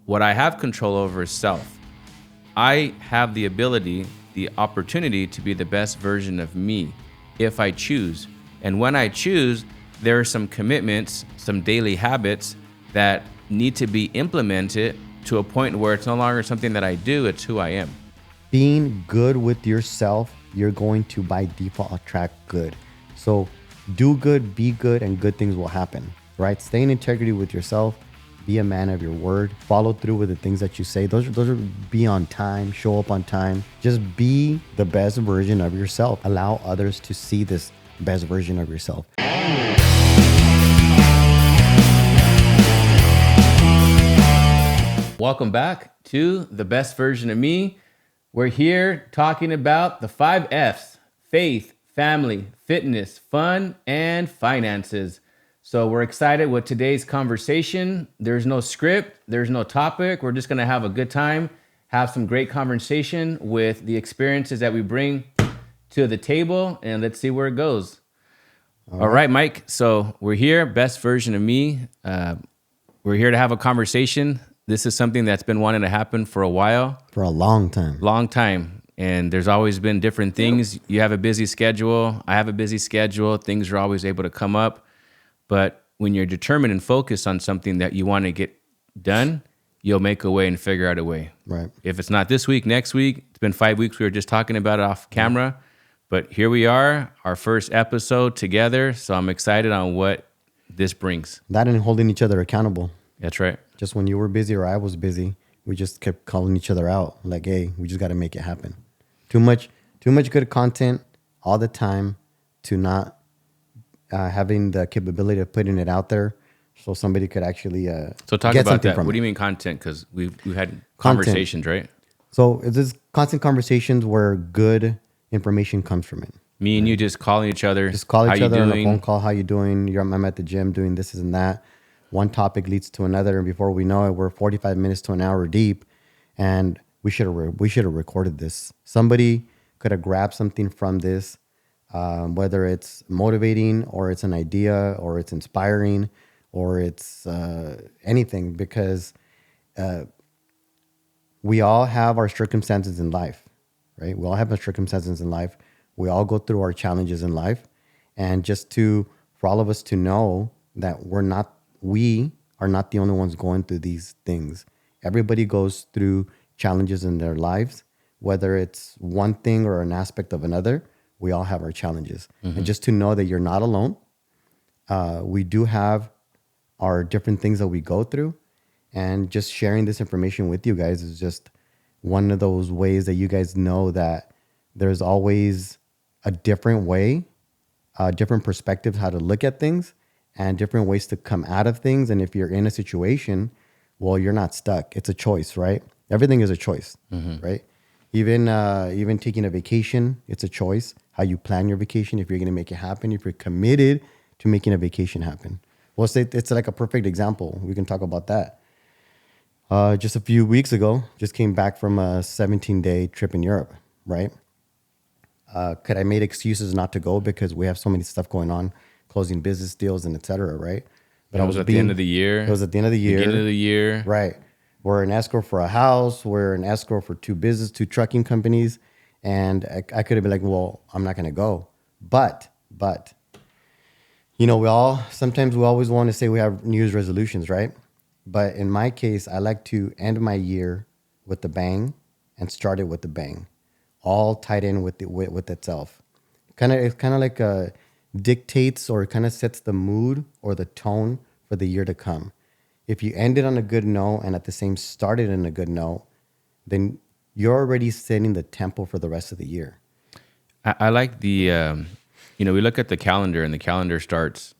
What I have control over is self. I have the ability, the opportunity to be the best version of me if I choose. And when I choose, there are some commitments, some daily habits that need to be implemented to a point where it's no longer something that I do, it's who I am. Being good with yourself, you're going to by default attract good. So do good, be good, and good things will happen, right? Stay in integrity with yourself. Be a man of your word. Follow through with the things that you say. Those are be on time, show up on time. Just be the best version of yourself. Allow others to see this best version of yourself. Welcome back to The Best Version of Me. We're here talking about the 5 F's: faith, family, fitness, fun, and finances. So we're excited with today's conversation. There's no script, there's no topic. We're just going to have a good time, have some great conversation with the experiences that we bring to the table, and let's see where it goes. All right, Mike. So we're here, Best Version of Me. We're here to have a conversation. This is something that's been wanting to happen for a while. For a long time. Long time. And there's always been different things. You have a busy schedule. I have a busy schedule. Things are always able to come up. But when you're determined and focused on something that you want to get done, you'll make a way and figure out a way. Right. If it's not this week, next week. It's been 5 weeks. We were just talking about it off camera. But here we are, our first episode together. So I'm excited on what this brings. That and holding each other accountable. That's right. Just when you were busy or I was busy, we just kept calling each other out. Like, hey, we just got to make it happen. Too much good content all the time to not having the capability of putting it out there so somebody could actually So talk get about something that. from What do it. you mean content? Because we've had conversations, right? So it's this constant conversations where good information comes from it. Me and you just calling each other. Just call each how other you on a doing? phone call. How you doing? I'm at the gym doing this and that. One topic leads to another, and before we know it, we're 45 minutes to an hour deep, and we should have recorded this. Somebody could have grabbed something from this, whether it's motivating or it's an idea or it's inspiring or it's anything, because we all have our circumstances in life, right? We all have our circumstances in life. We all go through our challenges in life, and for all of us to know that we are not the only ones going through these things. Everybody goes through challenges in their lives, whether it's one thing or an aspect of another. We all have our challenges. And just to know that you're not alone. We do have our different things that we go through, and just sharing this information with you guys is just one of those ways that you guys know that there's always a different way, a different perspective how to look at things, and different ways to come out of things. And if you're in a situation, well, you're not stuck. It's a choice, right? Everything is a choice, right? Even taking a vacation, it's a choice. How you plan your vacation, if you're going to make it happen, if you're committed to making a vacation happen. Well, it's like a perfect example. We can talk about that. Just a few weeks ago, just came back from a 17-day trip in Europe, right? Could I made excuses not to go because we have so many stuff going on, closing business deals and et cetera, right? But it was at the end of the year. It was at the end of the year. Beginning of the year. Right. We're an escrow for a house. We're an escrow for two trucking companies. And I could have been like, well, I'm not going to go. But, we always want to say we have New Year's resolutions, right? But in my case, I like to end my year with the bang and start it with the bang, all tied in with itself. It's kind of like dictates or kind of sets the mood or the tone for the year to come. If you end it on a good note and at the same started in a good note, then you're already setting the tempo for the rest of the year. I like the, we look at the calendar, and the calendar starts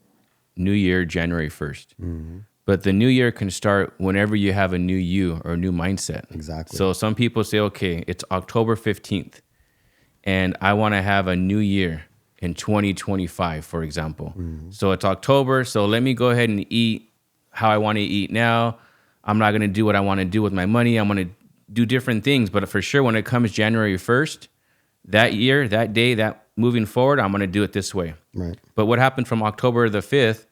New Year, January 1st. Mm-hmm. But the new year can start whenever you have a new you or a new mindset. Exactly. So some people say, okay, it's October 15th, and I want to have a new year in 2025, for example. Mm-hmm. So it's October, so let me go ahead and eat how I want to eat now. I'm not going to do what I want to do with my money. I'm going to do different things. But for sure, when it comes January 1st, that year, that day, that moving forward, I'm going to do it this way. Right. But what happened from October the 5th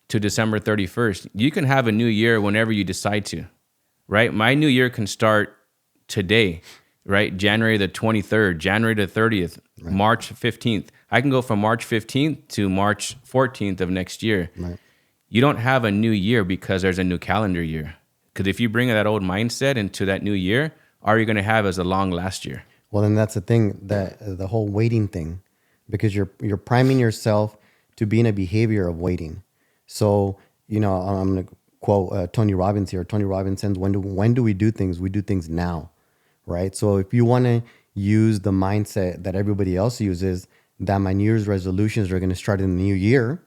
to December 31st? You can have a new year whenever you decide to. right? My new year can start today, right? January the 23rd, January the 30th, March 15th. I can go from March 15th to March 14th of next year. Right. You don't have a new year because there's a new calendar year. Because if you bring that old mindset into that new year, all you're going to have is a long last year. Well, then that's the thing, that the whole waiting thing, because you're priming yourself to be in a behavior of waiting. So, I'm going to quote Tony Robbins here. Tony Robbins says, when do we do things? We do things now, right? So if you want to use the mindset that everybody else uses, that my New Year's resolutions are going to start in the new year,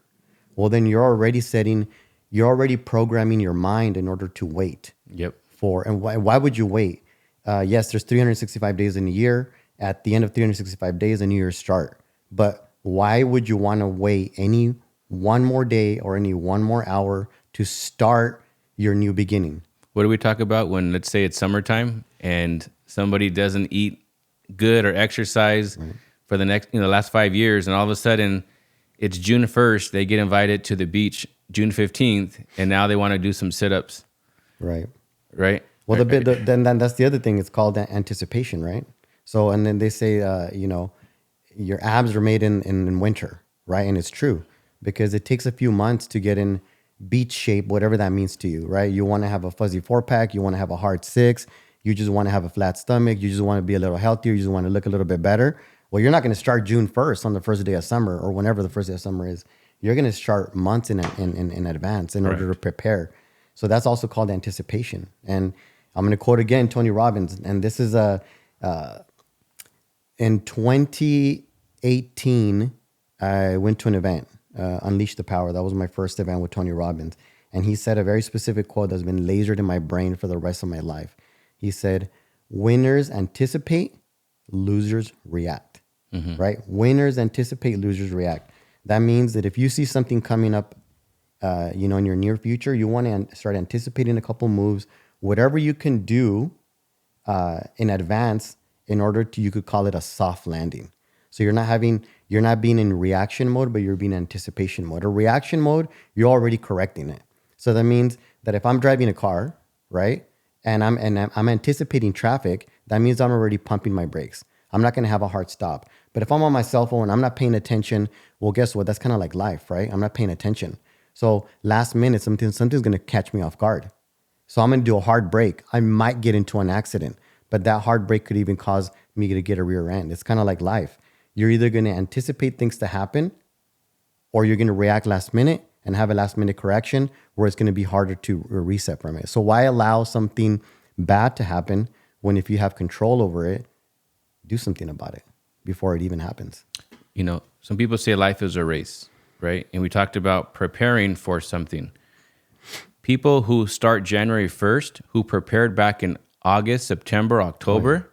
well, then you're already programming your mind in order to wait. Yep. And why would you wait? Yes, there's 365 days in a year. At the end of 365 days, a new year start. But why would you want to wait any one more day or any one more hour to start your new beginning? What do we talk about when, let's say it's summertime and somebody doesn't eat good or exercise for the next, last 5 years, and all of a sudden it's June 1st, they get invited to the beach June 15th, and now they want to do some sit-ups. Right. Right? Well, then that's the other thing. It's called anticipation, right? So, and then they say, your abs are made in winter, right? And it's true, because it takes a few months to get in beach shape, whatever that means to you, right? You want to have a fuzzy 4-pack. You want to have a hard 6. You just want to have a flat stomach. You just want to be a little healthier. You just want to look a little bit better. Well, you're not going to start June 1st on the first day of summer, or whenever the first day of summer is. You're going to start months in advance in order to prepare. So that's also called anticipation. And I'm going to quote again Tony Robbins, and this is in 2018, I went to an event, Unleash the Power. That was my first event with Tony Robbins. And he said a very specific quote that's been lasered in my brain for the rest of my life. He said, winners anticipate, losers react, right? Winners anticipate, losers react. That means that if you see something coming up, in your near future, you want to start anticipating a couple moves, whatever you can do in advance in order to, you could call it a soft landing. So you're not being in reaction mode, but you're being in anticipation mode. A reaction mode, you're already correcting it. So that means that if I'm driving a car, right, and I'm anticipating traffic, that means I'm already pumping my brakes. I'm not going to have a hard stop. But if I'm on my cell phone and I'm not paying attention, well, guess what? That's kind of like life, right? I'm not paying attention. So last minute, something's going to catch me off guard. So I'm going to do a hard brake. I might get into an accident, but that hard brake could even cause me to get a rear end. It's kind of like life. You're either going to anticipate things to happen, or you're going to react last minute and have a last minute correction where it's going to be harder to reset from it. So why allow something bad to happen when, if you have control over it, do something about it before it even happens? Some people say life is a race, right? And we talked about preparing for something. People who start January 1st, who prepared back in August, September, October,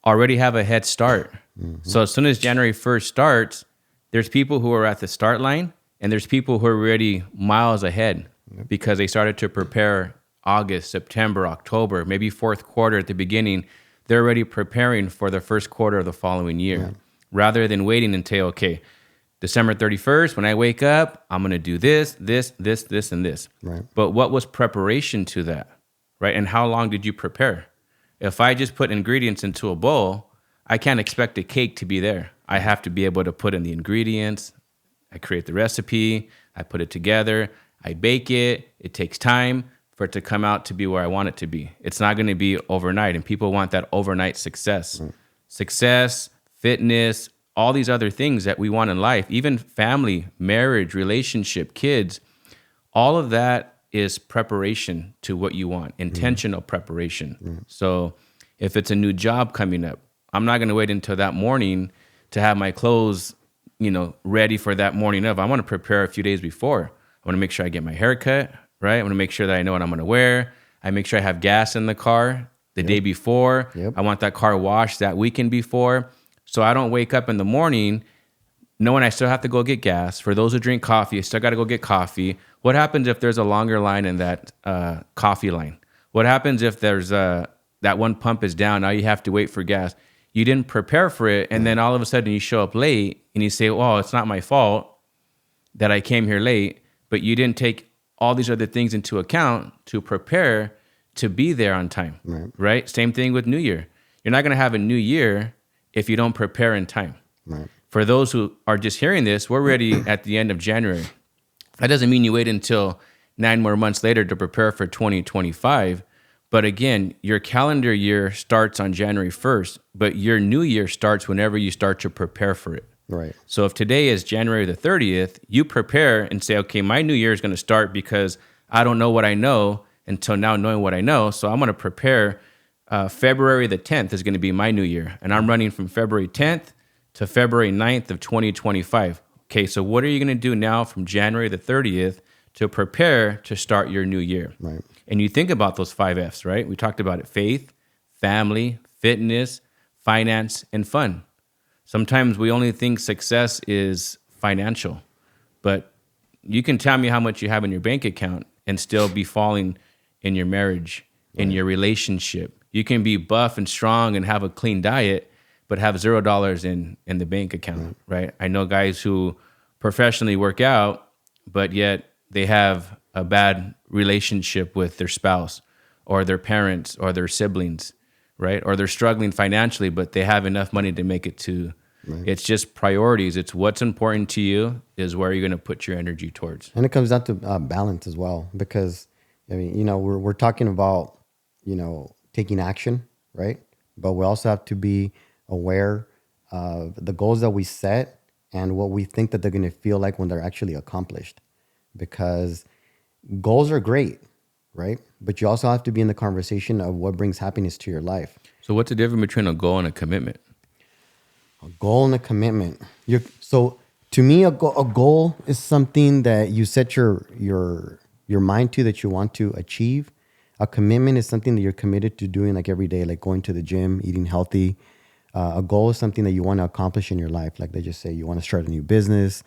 already have a head start. So as soon as January 1st starts, there's people who are at the start line, and there's people who are already miles ahead because they started to prepare August, September, October, maybe fourth quarter at the beginning. They're already preparing for the first quarter of the following year, rather than waiting until, okay, December 31st, when I wake up, I'm going to do this, and this. Right. But what was preparation to that, right? And how long did you prepare? If I just put ingredients into a bowl, I can't expect a cake to be there. I have to be able to put in the ingredients. I create the recipe. I put it together. I bake it. It takes time for it to come out to be where I want it to be. It's not going to be overnight. And people want that overnight success. Success, fitness, all these other things that we want in life, even family, marriage, relationship, kids, all of that is preparation to what you want, intentional preparation. So if it's a new job coming up, I'm not going to wait until that morning to have my clothes, ready for that morning of. I want to prepare a few days before. I want to make sure I get my hair cut, right? I want to make sure that I know what I'm going to wear. I make sure I have gas in the car the day before. I want that car washed that weekend before. So I don't wake up in the morning knowing I still have to go get gas. For those who drink coffee, I still got to go get coffee. What happens if there's a longer line in that coffee line? What happens if there's that one pump is down? Now you have to wait for gas. You didn't prepare for it, and then all of a sudden you show up late and you say, "Oh, it's not my fault that I came here late," but you didn't take all these other things into account to prepare to be there on time, Right. right? Same thing with New Year. You're not going to have a new year if you don't prepare in time. Right. For those who are just hearing this, we're already at the end of January. That doesn't mean you wait until 9 more months later to prepare for 2025. But again, your calendar year starts on January 1st, but your new year starts whenever you start to prepare for it. Right. So if today is January the 30th, you prepare and say, okay, my new year is going to start because I don't know what I know until now knowing what I know. So I'm going to prepare. February the 10th is going to be my new year. And I'm running from February 10th to February 9th of 2025. Okay, so what are you going to do now from January the 30th to prepare to start your new year? Right. And you think about those 5 F's, right? We talked about it: faith, family, fitness, finance, and fun. Sometimes we only think success is financial, but you can tell me how much you have in your bank account and still be falling in your marriage, in your relationship. You can be buff and strong and have a clean diet, but have $0 in the bank account, right? I know guys who professionally work out, but yet they have a bad relationship with their spouse or their parents or their siblings, right? Or they're struggling financially, but they have enough money to make it to. Right. It's just priorities. It's what's important to you is where you're going to put your energy towards. And it comes down to balance as well, because I mean, we're talking about, taking action, right? But we also have to be aware of the goals that we set and what we think that they're going to feel like when they're actually accomplished, because goals are great, right? But you also have to be in the conversation of what brings happiness to your life. So what's the difference between a goal and a commitment? A goal and a commitment. So to me, a goal is something that you set your mind to, that you want to achieve. A commitment is something that you're committed to doing, like every day, like going to the gym, eating healthy. A goal is something that you want to accomplish in your life. Like they just say, you want to start a new business.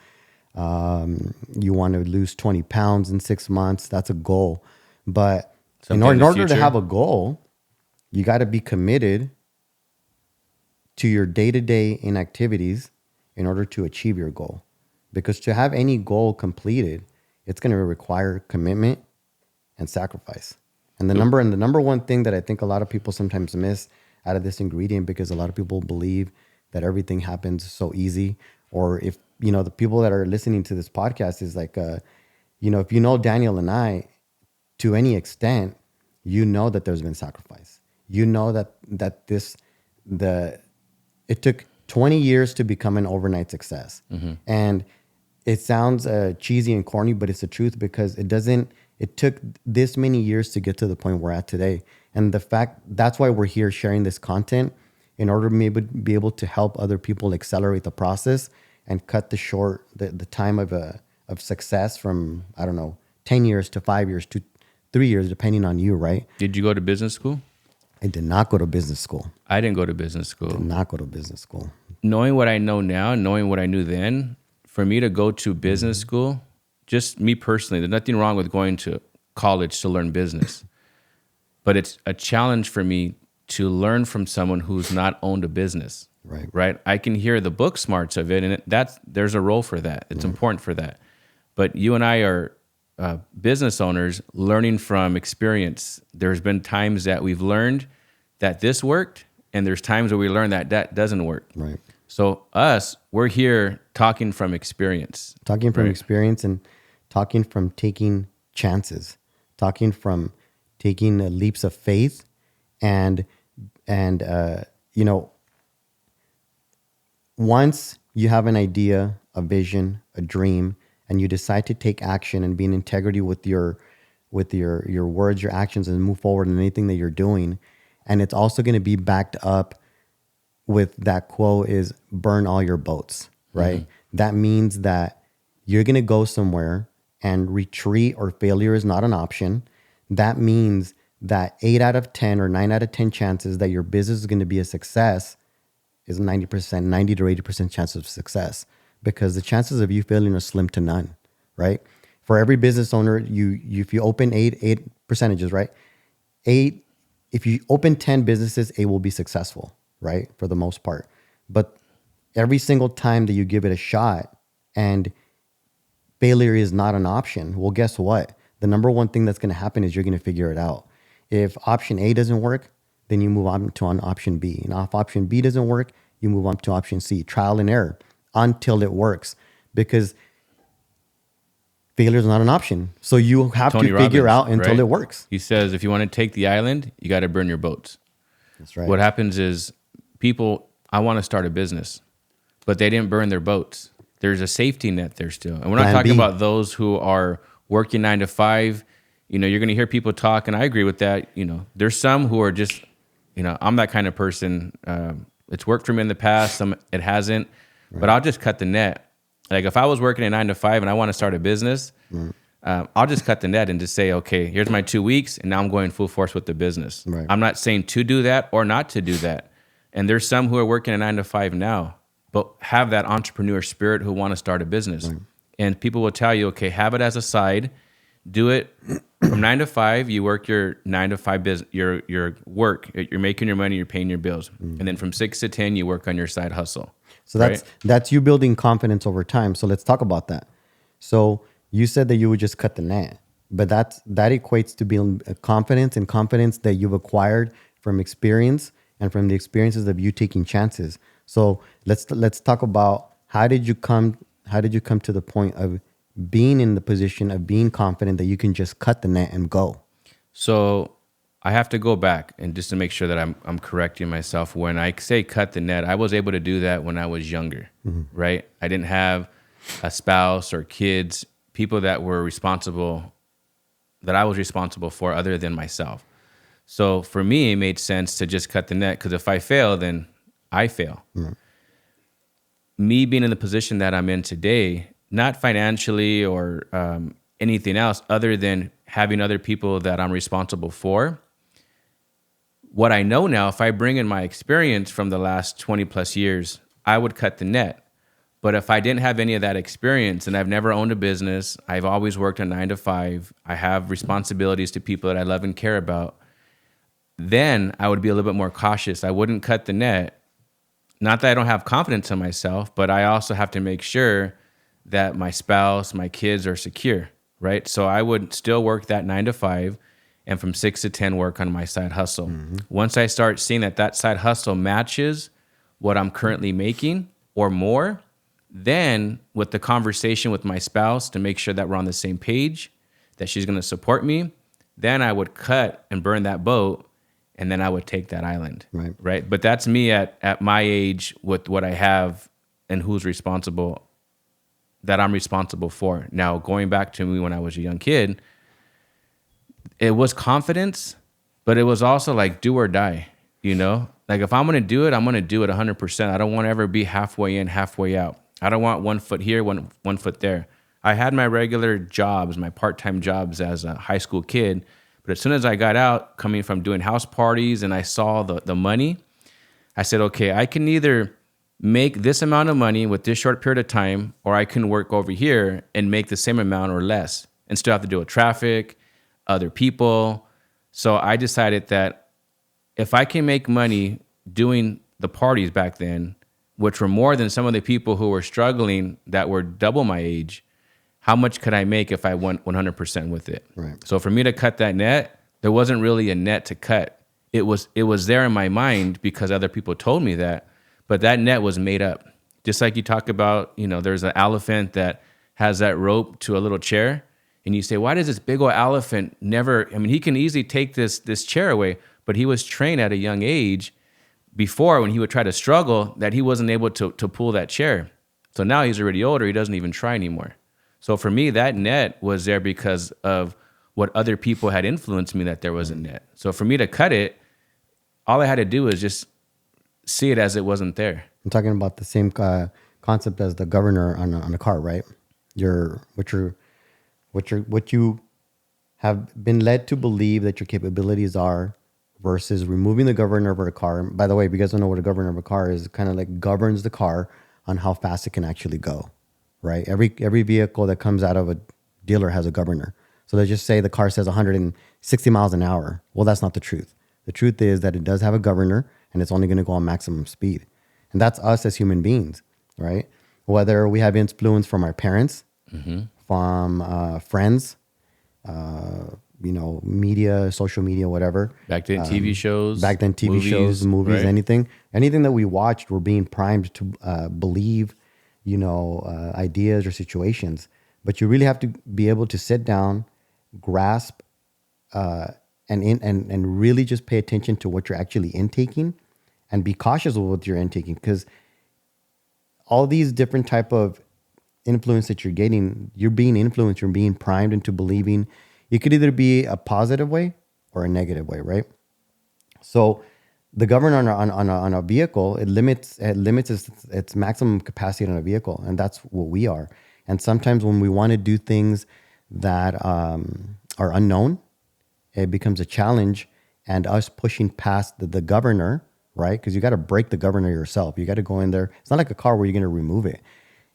You want to lose 20 pounds in 6 months. That's a goal. But in order to have a goal, you got to be committed to your day-to-day inactivities in order to achieve your goal. Because to have any goal completed, it's going to require commitment and sacrifice. And the number one thing that I think a lot of people sometimes miss out of this ingredient, because a lot of people believe that everything happens so easy, or if, the people that are listening to this podcast is like, if you know Daniel and I, to any extent, that there's been sacrifice. It took 20 years to become an overnight success. Mm-hmm. And it sounds cheesy and corny, but it's the truth, because it took this many years to get to the point we're at today. And that's why we're here sharing this content, in order to maybe be able to help other people accelerate the process and cut the time of success from, 10 years to 5 years to 3 years, depending on you, right? Did you go to business school? I did not go to business school. I didn't go to business school. Did not go to business school. Knowing what I know now, knowing what I knew then, for me to go to business school, just me personally, there's nothing wrong with going to college to learn business. But it's a challenge for me to learn from someone who's not owned a business. Right? I can hear the book smarts of it, and there's a role for that. It's important for that. But you and I are business owners learning from experience. There's been times that we've learned that this worked, and there's times where we learn that doesn't work. Right. So we're here talking from experience. Talking from experience, and talking from taking chances, talking from taking leaps of faith, and once you have an idea, a vision, a dream, and you decide to take action and be in integrity with your words, your actions, and move forward in anything that you're doing, and it's also going to be backed up with that quote is burn all your boats, right? Mm-hmm. That means that you're going to go somewhere and retreat or failure is not an option. That means that 8 out of 10 or 9 out of 10 chances that your business is going to be a success is 90 to 80% chance of success, because the chances of you failing are slim to none, right? For every business owner, if you open eight percentages, right? If you open 10 businesses, 8 will be successful, right? For the most part. But every single time that you give it a shot and failure is not an option, well, guess what? The number one thing that's going to happen is you're going to figure it out. If option A doesn't work, then you move on to option B. And if option B doesn't work, you move on to option C. Trial and error until it works, because failure is not an option. So you have Tony to figure Robbins, out until right? it works. He says, if you want to take the island, you got to burn your boats. That's right. What happens is people, I want to start a business, but they didn't burn their boats. There's a safety net there still. And we're not Plan talking B. about those who are working 9 to 5. You know, you're going to hear people talk, and I agree with that. You know, there's some who are just, you know, I'm that kind of person. It's worked for me in the past. Some it hasn't, but I'll just cut the net. Like if I was working at 9 to 5 and I want to start a business, I'll just cut the net and just say, okay, here's my 2 weeks, and now I'm going full force with the business. Right. I'm not saying to do that or not to do that. And there's some who are working at 9 to 5 now, but have that entrepreneur spirit who want to start a business. Right. And people will tell you, okay, have it as a side, do it from 9 to 5. You work your 9 to 5 business, your work, you're making your money, you're paying your bills. And then from 6 to 10, you work on your side hustle. So that's you building confidence over time. So let's talk about that. So you said that you would just cut the net, but that equates to building confidence, and confidence that you've acquired from experience and from the experiences of you taking chances. So let's talk about how did you come to the point of being in the position of being confident that you can just cut the net and go. So I have to go back and just to make sure that I'm correcting myself. When I say cut the net, I was able to do that when I was younger, right? I didn't have a spouse or kids, people that were responsible, that I was responsible for other than myself. So for me, it made sense to just cut the net, because if I fail, then I fail. Me being in the position that I'm in today, not financially or anything else other than having other people that I'm responsible for. What I know now, if I bring in my experience from the last 20 plus years, I would cut the net. But if I didn't have any of that experience, and I've never owned a business, I've always worked a 9 to 5, I have responsibilities to people that I love and care about, then I would be a little bit more cautious. I wouldn't cut the net. Not that I don't have confidence in myself, but I also have to make sure that my spouse, my kids are secure, right? So I would still work that 9 to 5, and from 6 to 10 work on my side hustle. Once I start seeing that side hustle matches what I'm currently making or more, then with the conversation with my spouse to make sure that we're on the same page, that she's going to support me, then I would cut and burn that boat, and then I would take that island, right? But that's me at my age with what I have and who's responsible, that I'm responsible for. Now, going back to me when I was a young kid, it was confidence, but it was also like do or die, you know? Like if I'm going to do it, I'm going to do it 100%. I don't want to ever be halfway in, halfway out. I don't want 1 foot here, one foot there. I had my regular jobs, my part-time jobs as a high school kid, but as soon as I got out, coming from doing house parties and I saw the money, I said, okay, I can either make this amount of money with this short period of time, or I can work over here and make the same amount or less and still have to deal with traffic, other people. So I decided that if I can make money doing the parties back then, which were more than some of the people who were struggling that were double my age, how much could I make if I went 100% with it? Right. So for me to cut that net, there wasn't really a net to cut. It was there in my mind because other people told me that, but that net was made up. Just like you talk about, you know, there's an elephant that has that rope to a little chair, and you say, why does this big old elephant never, I mean, he can easily take this chair away, but he was trained at a young age before when he would try to struggle that he wasn't able to pull that chair. So now he's already older, he doesn't even try anymore. So for me, that net was there because of what other people had influenced me that there was a net. So for me to cut it, all I had to do was just see it as it wasn't there. I'm talking about the same concept as the governor on a car, right? What you have been led to believe that your capabilities are, versus removing the governor of a car. By the way, if you guys don't know what a governor of a car is, it kind of like governs the car on how fast it can actually go, right? Every vehicle that comes out of a dealer has a governor. So let's just say the car says 160 miles an hour. Well, that's not the truth. The truth is that it does have a governor, and it's only going to go on maximum speed. And that's us as human beings, right? Whether we have influence from our parents, from friends, media, social media, whatever. Back then, TV shows. Back then, TV shows, movies, right? anything that we watched, we're being primed to believe, ideas or situations. But you really have to be able to sit down, grasp, and really just pay attention to what you're actually intaking, and be cautious of what you're intaking, because all these different type of influence that you're getting, you're being influenced, you're being primed into believing. It could either be a positive way or a negative way, right? So the government on a vehicle, it limits its maximum capacity on a vehicle, and that's what we are. And sometimes when we want to do things that are unknown, it becomes a challenge, and us pushing past the governor, right? Because you got to break the governor yourself. You got to go in there. It's not like a car where you're going to remove it.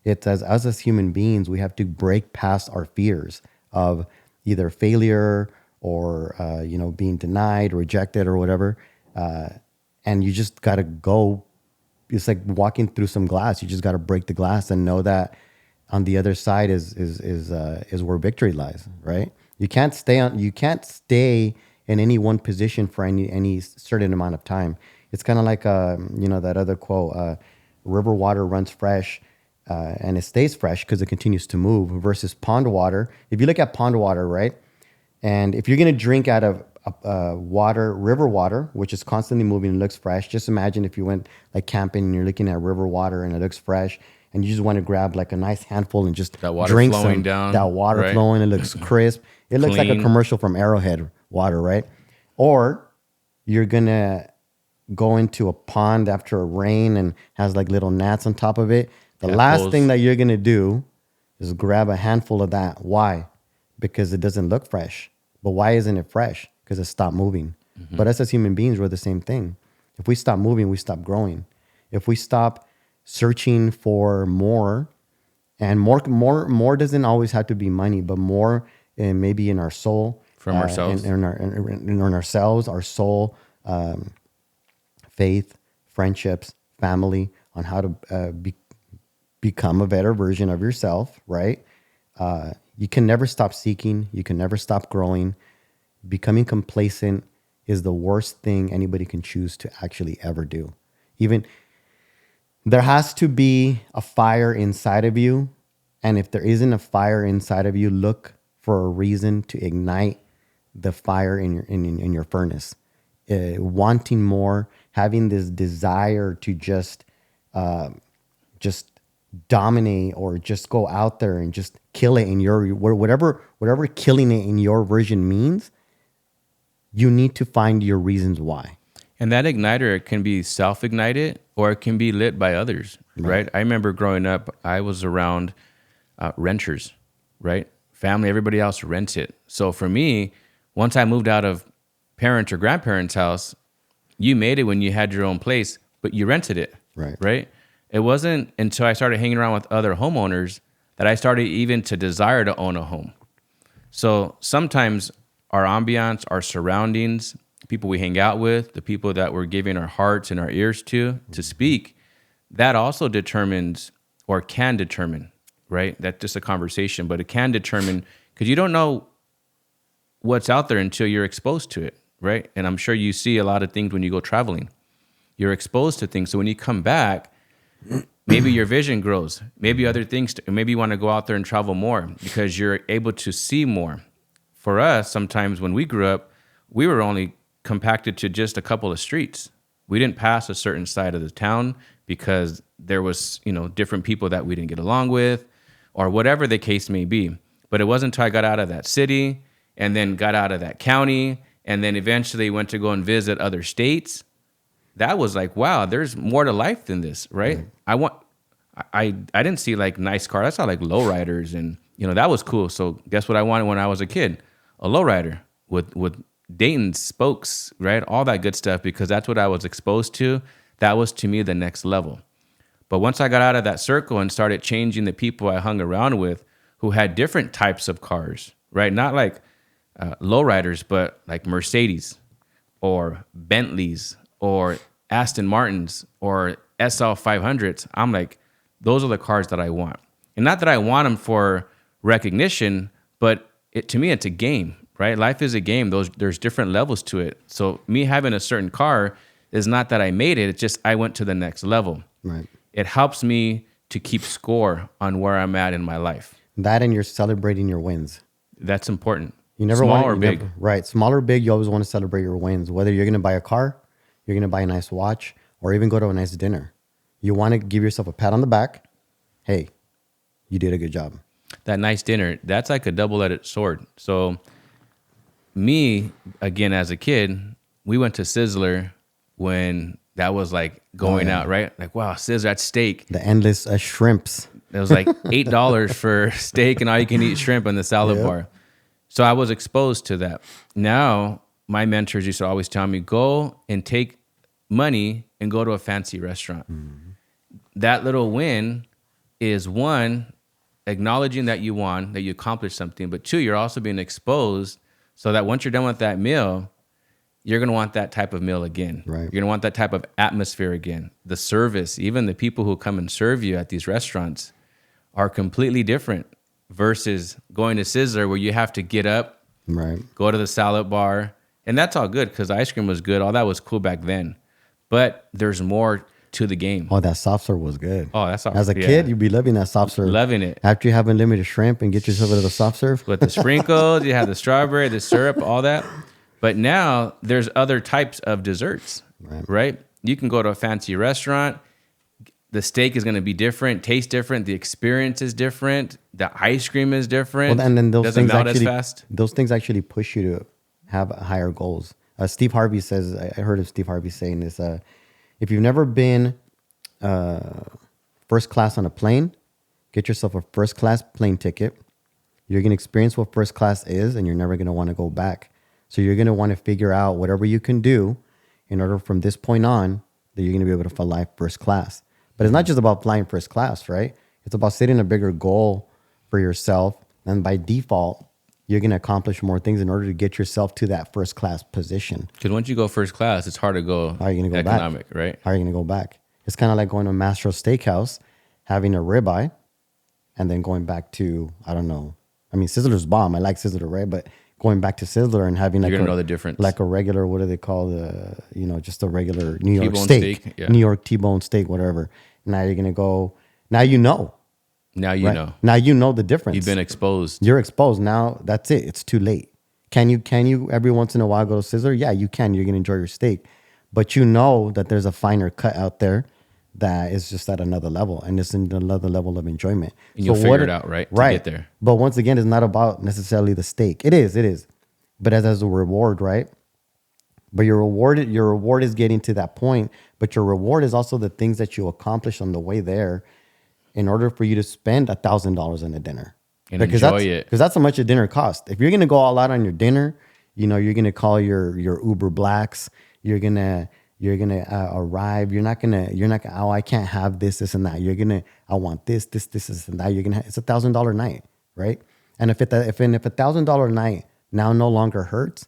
It's as human beings, we have to break past our fears of either failure or being denied, rejected, or whatever. And you just got to go. It's like walking through some glass. You just got to break the glass and know that on the other side is where victory lies, right? You can't stay in any one position for any certain amount of time. It's kind of like that other quote: "River water runs fresh, and it stays fresh because it continues to move." Versus pond water. If you look at pond water, right, and if you're gonna drink out of river water, which is constantly moving and looks fresh. Just imagine if you went like camping and you're looking at river water and it looks fresh, and you just want to grab like a nice handful and just That water drink flowing some down, that water right? flowing. It looks crisp. It looks like a Clean. commercial from Arrowhead water, right? Or you're gonna go into a pond after a rain and has like little gnats on top of it. The last Tadpoles. thing that you're gonna do is grab a handful of that. Why? Because it doesn't look fresh. But why isn't it fresh? Because it stopped moving. But us as human beings, we're the same thing. If we stop moving, we stop growing. If we stop searching for more, and more doesn't always have to be money, but more maybe in our soul, From ourselves. in ourselves, our soul, faith, friendships, family, on how to become a better version of yourself, right? You can never stop seeking. You can never stop growing. Becoming complacent is the worst thing anybody can choose to actually ever do. Even there has to be a fire inside of you. And if there isn't a fire inside of you, look for a reason to ignite the fire in your furnace. Wanting more, having this desire to just dominate, or just go out there and just kill it in your whatever killing it in your version means. You need to find your reasons why. And that igniter can be self-ignited or it can be lit by others, right? I remember growing up, I was around renters, right? Family, everybody else rents it. So for me, once I moved out of parent or grandparents' house, you made it when you had your own place, but you rented it, right? It wasn't until I started hanging around with other homeowners that I started even to desire to own a home. So sometimes our ambiance, our surroundings, people we hang out with, the people that we're giving our hearts and our ears to speak, that also determines or can determine, right? That's just a conversation, but it can determine, because you don't know what's out there until you're exposed to it, right? And I'm sure you see a lot of things when you go traveling. You're exposed to things. So when you come back, maybe your vision grows. Maybe other things, maybe you want to go out there and travel more because you're able to see more. For us, sometimes when we grew up, we were only compacted to just a couple of streets. We didn't pass a certain side of the town because there was, different people that we didn't get along with, or whatever the case may be. But it wasn't until I got out of that city and then got out of that county and then eventually went to go and visit other states. That was like, wow, there's more to life than this, right? I didn't see like nice cars. I saw like lowriders, and that was cool. So guess what I wanted when I was a kid? A lowrider with Dayton spokes, right? All that good stuff, because that's what I was exposed to. That was to me the next level. But once I got out of that circle and started changing the people I hung around with who had different types of cars, right? Not like lowriders, but like Mercedes or Bentleys or Aston Martins or SL 500s. I'm like, those are the cars that I want. And not that I want them for recognition, but to me, it's a game, right? Life is a game. There's different levels to it. So me having a certain car is not that I made it. It's just I went to the next level. Right. It helps me to keep score on where I'm at in my life. That and you're celebrating your wins. That's important. You never Small want or big. Right. Small or big, you always want to celebrate your wins. Whether you're going to buy a car, you're going to buy a nice watch, or even go to a nice dinner. You want to give yourself a pat on the back. Hey, you did a good job. That nice dinner, that's like a double-edged sword. So me, again, as a kid, we went to Sizzler when that was like going out, right? Like, wow, Sizzler, that's steak. The endless shrimps. It was like $8 for steak and all you can eat shrimp in the salad bar. So I was exposed to that. Now, my mentors used to always tell me, go and take money and go to a fancy restaurant. That little win is one, acknowledging that you won, that you accomplished something, but two, you're also being exposed so that once you're done with that meal, you're going to want that type of meal again. Right. You're going to want that type of atmosphere again. The service, even the people who come and serve you at these restaurants are completely different versus going to Sizzler where you have to get up, right, go to the salad bar, and that's all good because the ice cream was good. All that was cool back then. But there's more to the game. Oh, that soft serve was good. Oh, that's all. As a kid, you'd be loving that soft serve. Loving it. After you have unlimited shrimp and get yourself a little soft serve. With the sprinkles, you have the strawberry, the syrup, all that. But now there's other types of desserts, right? You can go to a fancy restaurant. The steak is going to be different, taste different. The experience is different. The ice cream is different. Well, and then those doesn't things melt actually, as fast. those things actually push you to have higher goals. Steve Harvey says, I heard of Steve Harvey saying this, if you've never been first class on a plane, get yourself a first class plane ticket. You're going to experience what first class is, and you're never going to want to go back. So you're going to want to figure out whatever you can do in order from this point on that you're going to be able to fly first class. But it's not just about flying first class, right? It's about setting a bigger goal for yourself. And by default, you're going to accomplish more things in order to get yourself to that first class position. Because once you go first class, it's hard to go, How are you going to go economic, back? Right? How are you going to go back? It's kind of like going to Mastro's Steakhouse, having a ribeye, and then going back to, I don't know. I mean, Sizzler's bomb. I like Sizzler, right? But going back to Sizzler and having like You're going to know the difference. Like a regular, what do they call just a regular New York T-bone steak. Yeah. New York T-bone steak, whatever. Now you're going to go, now you know. Now you Right? know. Now you know the difference. You've been exposed. You're exposed. Now that's it. It's too late. Can you every once in a while go to Sizzler? Yeah, you can. You're going to enjoy your steak. But you know that there's a finer cut out there that is just at another level, and it's in another level of enjoyment. And you'll figure it out, right? To get there. But once again, it's not about necessarily the steak. It is. But as a reward, right? But your reward is getting to that point. But your reward is also the things that you accomplish on the way there in order for you to spend $1,000 on a dinner. And enjoy it. Because that's how much a dinner costs. If you're going to go all out on your dinner, you're going to call your Uber Blacks. You're going to arrive. You're not gonna, oh, I can't have this and that. I want this and that. It's $1,000 night, right? And if $1,000 night now no longer hurts,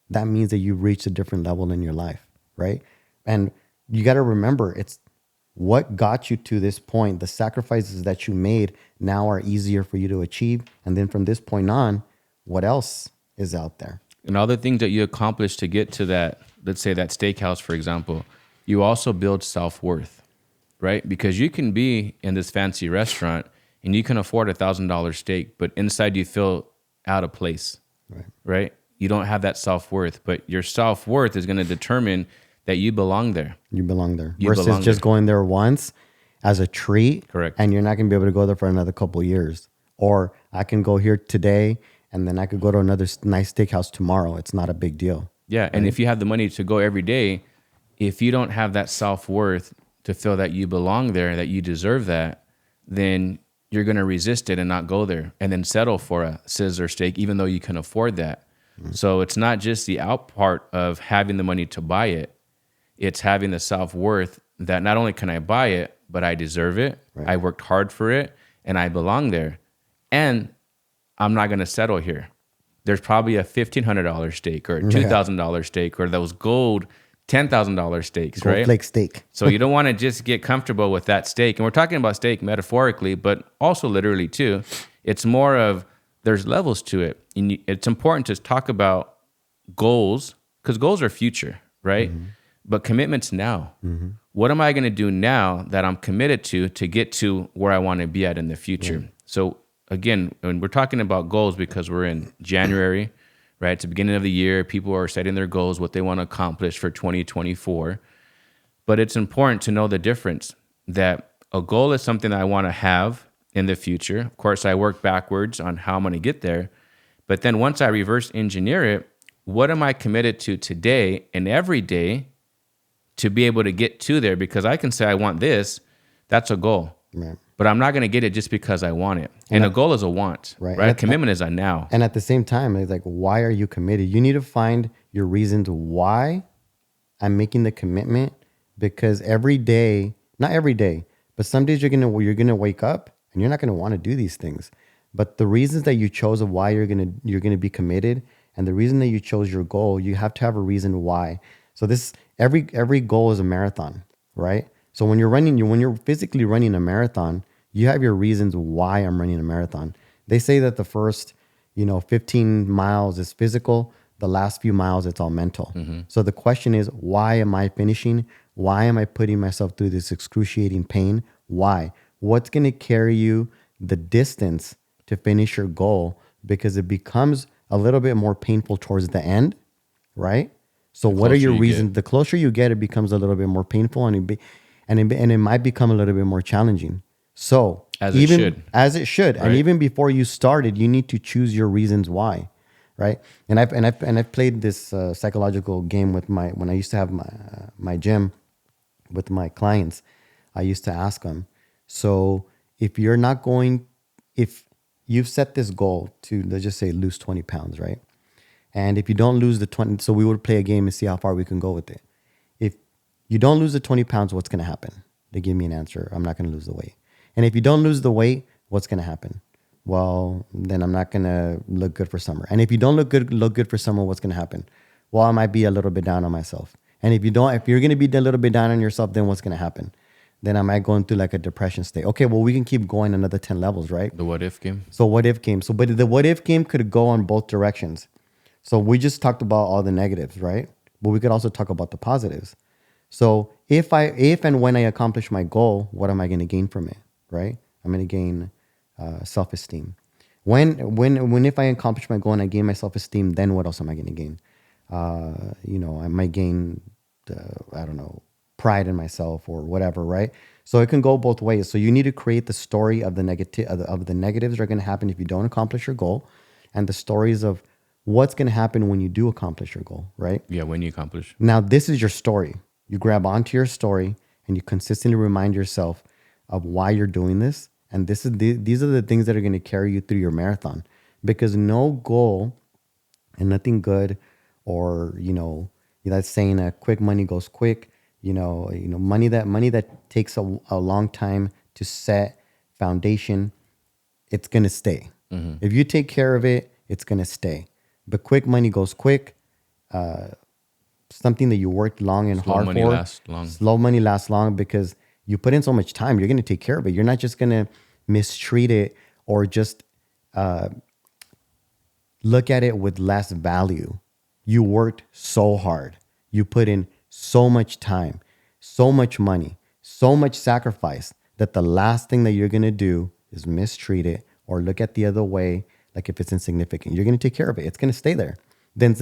that means that you've reached a different level in your life, right? And you got to remember, it's what got you to this point. The sacrifices that you made now are easier for you to achieve. And then from this point on, what else is out there? And all the things that you accomplished to get to that, let's say that steakhouse, for example, you also build self-worth, right? Because you can be in this fancy restaurant and you can afford $1,000 steak, but inside you feel out of place, right? You don't have that self-worth, but your self-worth is going to determine that you belong there. You belong there. You versus belong just there. going there once as a treat. Correct. And you're not going to be able to go there for another couple of years. Or I can go here today and then I could go to another nice steakhouse tomorrow. It's not a big deal. Yeah, right? And if you have the money to go every day, if you don't have that self-worth to feel that you belong there, that you deserve that, then you're going to resist it and not go there and then settle for a Sizzler steak, even though you can afford that. Mm-hmm. So it's not just the out part of having the money to buy it. It's having the self-worth that not only can I buy it, but I deserve it. Right. I worked hard for it and I belong there. And I'm not going to settle here. There's probably a $1,500 steak or a $2,000 steak or those gold $10,000 steaks, gold right? Flake steak. So you don't want to just get comfortable with that steak. And we're talking about steak metaphorically, but also literally too. It's more of there's levels to it. And it's important to talk about goals, because goals are future, right? But commitments now. What am I going to do now that I'm committed to get to where I want to be at in the future? Right. So again, when we're talking about goals, because we're in January, right? It's the beginning of the year. People are setting their goals, what they want to accomplish for 2024. But it's important to know the difference, that a goal is something that I want to have in the future. Of course, I work backwards on how I'm going to get there. But then once I reverse engineer it, what am I committed to today and every day to be able to get to there? Because I can say I want this, that's a goal. Right. But I'm not going to get it just because I want it. And a goal is a want, Right. right? A commitment is a now. And at the same time, it's like, why are you committed? You need to find your reasons why I'm making the commitment, because every day, not every day, but some days you're gonna wake up and you're not gonna want to do these things. But the reasons that you chose of why you're gonna be committed, and the reason that you chose your goal, you have to have a reason why. So this every goal is a marathon, right? So when you're physically running a marathon, you have your reasons why I'm running a marathon. They say that the first 15 miles is physical. The last few miles, it's all mental. So the question is, why am I finishing? Why am I putting myself through this excruciating pain? Why? What's going to carry you the distance to finish your goal? Because it becomes a little bit more painful towards the end, right? So what are your reasons? The closer you get, it becomes a little bit more painful, and it might become a little bit more challenging. So As it should. Right? And even before you started, you need to choose your reasons why. Right, and I've played this psychological game when I used to have my gym with my clients. I used to ask them, so if you've set this goal to, let's just say, lose 20 pounds, right? And if you don't lose the 20, so we would play a game and see how far we can go with it. If you don't lose the 20 pounds, what's going to happen? They give me an answer. I'm not going to lose the weight. And if you don't lose the weight, what's going to happen? Well, then I'm not going to look good for summer. And if you don't look good for summer, what's going to happen? Well, I might be a little bit down on myself. And if you're going to be a little bit down on yourself, then what's going to happen? Then I might go into like a depression state. Okay, well, we can keep going another 10 levels, right? The what if game. So what if game. But the what if game could go on both directions. So we just talked about all the negatives, right? But we could also talk about the positives. So if and when I accomplish my goal, what am I going to gain from it, right? I'm going to gain self-esteem. If I accomplish my goal and I gain my self-esteem, then what else am I going to gain? I might gain, pride in myself or whatever, right? So it can go both ways. So you need to create the story of the negatives that are going to happen if you don't accomplish your goal, and the stories of what's going to happen when you do accomplish your goal, right? Yeah, when you accomplish. Now, this is your story. You grab onto your story and you consistently remind yourself of why you're doing this. And these are the things that are going to carry you through your marathon, because no goal and nothing good, or, that saying, quick money goes quick, money that takes a long time to set foundation, it's going to stay. If you take care of it, it's going to stay. But quick money goes quick. Something that you worked long and hard for. Slow money lasts long because you put in so much time. You're going to take care of it. You're not just going to mistreat it or just look at it with less value. You worked so hard. You put in so much time, so much money, so much sacrifice, that the last thing that you're going to do is mistreat it or look at the other way, like if it's insignificant. You're going to take care of it. It's going to stay there. Then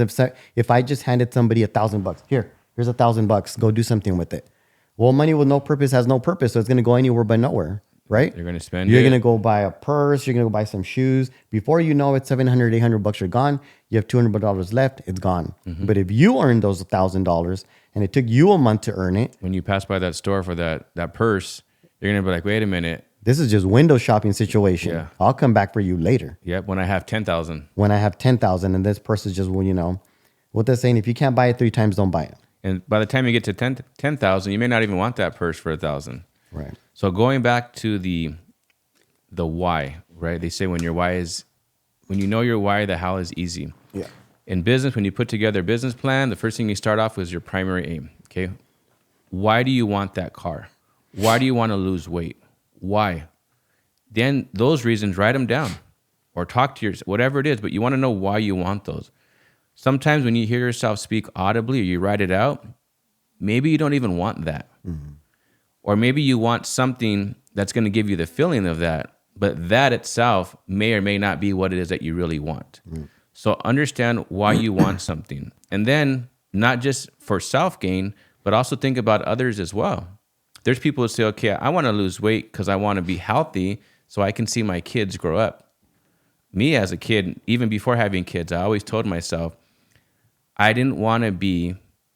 if I just handed somebody $1,000, here's $1,000, go do something with it. Well, money with no purpose has no purpose, so it's going to go anywhere but nowhere, right? You're going to spend You're going to go buy a purse. You're going to go buy some shoes. Before you know it, $700, $800 are gone. You have $200 left. It's gone. But if you earned those $1,000 and it took you a month to earn it, when you pass by that store for that purse, you're going to be like, wait a minute. This is just window shopping situation. Yeah. I'll come back for you later. Yep, when I have 10,000. When I have 10,000, and this purse is just, what they're saying, if you can't buy it 3 times, don't buy it. And by the time you get to 10,000, you may not even want that purse for 1,000. Right. So going back to the why, right? They say when you know your why, the how is easy. Yeah. In business, when you put together a business plan, the first thing you start off with is your primary aim. Okay. Why do you want that car? Why do you want to lose weight? Why? Then those reasons, write them down. or talk to yourself, whatever it is, but you want to know why you want those. Sometimes when you hear yourself speak audibly or you write it out, maybe you don't even want that. Or maybe you want something that's going to give you the feeling of that, but that itself may or may not be what it is that you really want. So understand why you want something. And then not just for self-gain, but also think about others as well. There's people who say, okay, I want to lose weight because I want to be healthy so I can see my kids grow up. Me as a kid, even before having kids, I always told myself, I didn't want to be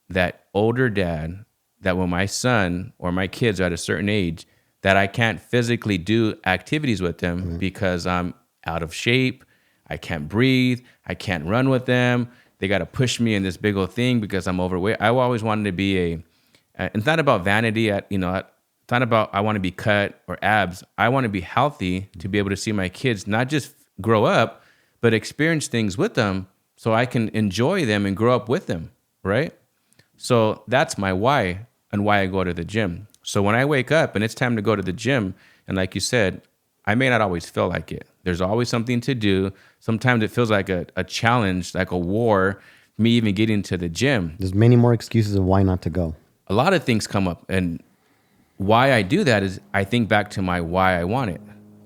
that older dad that when my son or my kids are at a certain age, that I can't physically do activities with them because I'm out of shape, I can't breathe, I can't run with them. They got to push me in this big old thing because I'm overweight. I always wanted to be it's not about vanity, it's not about I want to be cut or abs. I want to be healthy to be able to see my kids not just grow up, but experience things with them so I can enjoy them and grow up with them, right? So that's my why and why I go to the gym. So when I wake up and it's time to go to the gym, and like you said, I may not always feel like it. There's always something to do. Sometimes it feels like a challenge, like a war, me even getting to the gym. There's many more excuses of why not to go. A lot of things come up. And why I do that is I think back to my why I want it.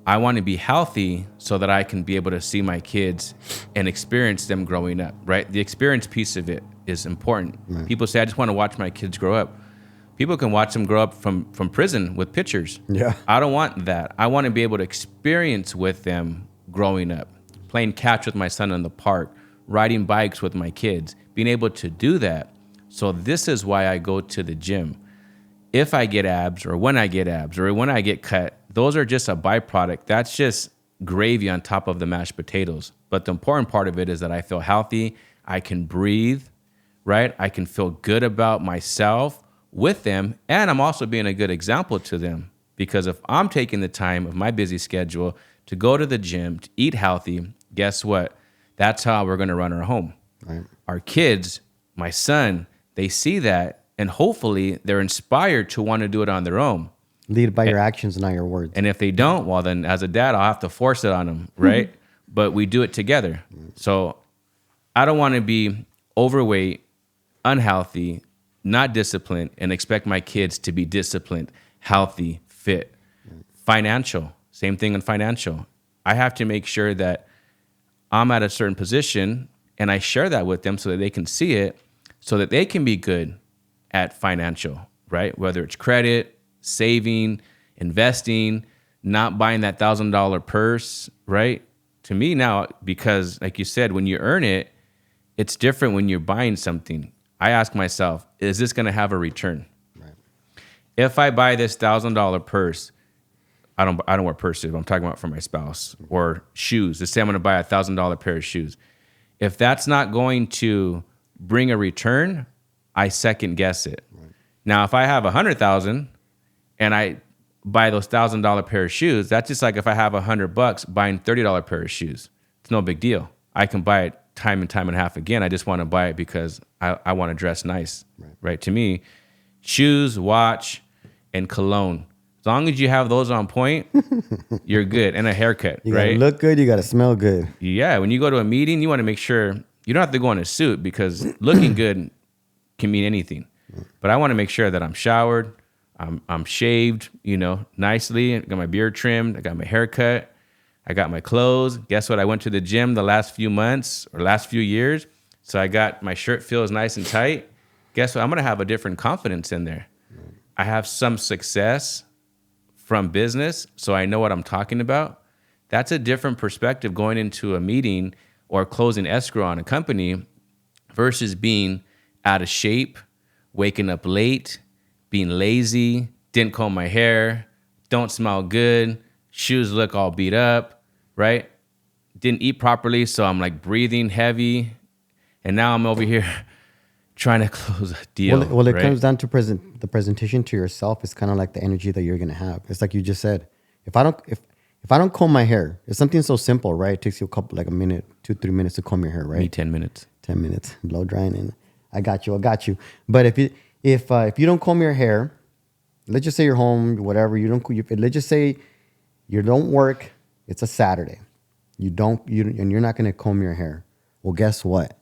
I want to be healthy so that I can be able to see my kids and experience them growing up, right? The experience piece of it is important. Right. People say, I just want to watch my kids grow up. People can watch them grow up from prison with pictures. Yeah. I don't want that. I want to be able to experience with them growing up, playing catch with my son in the park, riding bikes with my kids, being able to do that. So this is why I go to the gym. If I get abs or when I get abs or when I get cut, those are just a byproduct. That's just gravy on top of the mashed potatoes. But the important part of it is that I feel healthy. I can breathe, right? I can feel good about myself with them. And I'm also being a good example to them. Because if I'm taking the time of my busy schedule to go to the gym, to eat healthy, guess what? That's how we're going to run our home. Right. Our kids, my son, they see that, and hopefully they're inspired to want to do it on their own. Lead by your actions, not your words. And if they don't, well, then as a dad, I'll have to force it on them, right? But we do it together. So I don't want to be overweight, unhealthy, not disciplined, and expect my kids to be disciplined, healthy, fit. Financial, same thing in financial. I have to make sure that I'm at a certain position and I share that with them so that they can see it, so that they can be good at financial, right? Whether it's credit, saving, investing, not buying that $1,000 purse, right? To me now, because like you said, when you earn it, it's different when you're buying something. I ask myself, is this going to have a return? Right. If I buy this $1,000 purse, I don't wear purses, but I'm talking about for my spouse, or shoes. Let's say I'm going to buy a $1,000 pair of shoes. If that's not going to bring a return, I second guess it. Right. Now, if I have 100,000 and I buy those $1,000 pair of shoes, that's just like if I have $100 buying $30 pair of shoes. It's no big deal. I can buy it time and time and a half again. I just want to buy it because I want to dress nice, right? To me, shoes, watch, and cologne. As long as you have those on point, you're good. And a haircut, you right? You gotta look good. You gotta smell good. Yeah. When you go to a meeting, you want to make sure you don't have to go in a suit because looking good can mean anything. But I want to make sure that I'm showered, I'm shaved, nicely. I got my beard trimmed. I got my hair cut. I got my clothes. Guess what? I went to the gym the last few months or last few years. So I got my shirt feels nice and tight. Guess what? I'm going to have a different confidence in there. I have some success from business, so I know what I'm talking about. That's a different perspective going into a meeting or closing escrow on a company versus being out of shape, waking up late, being lazy, didn't comb my hair, don't smell good, shoes look all beat up, right? Didn't eat properly, so I'm like breathing heavy. And now I'm over here trying to close a deal. Well, it right? comes down to the presentation to yourself. It's kind of like the energy that you're gonna have. It's like you just said. If I don't comb my hair, it's something so simple, right? It takes you like a minute, 2-3 minutes to comb your hair, right? Me 10 minutes. 10 minutes, blow drying, and I got you. But if you don't comb your hair, let's just say you're home, whatever. Let's just say you don't work. It's a Saturday. and you're not going to comb your hair. Well, guess what?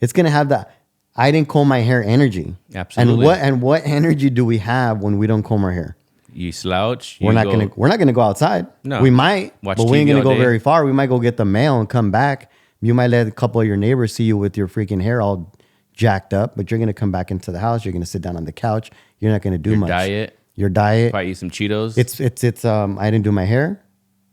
It's going to have that I didn't comb my hair energy. Absolutely. And what energy do we have when we don't comb our hair? You slouch. We're not gonna go outside. No. We might, Watch but we ain't TV gonna all go day. very far. We might go get the mail and come back. You might let a couple of your neighbors see you with your freaking hair all jacked up, but you're gonna come back into the house. You're gonna sit down on the couch. You're not gonna do much. Your diet. Probably eat some Cheetos. It's I didn't do my hair.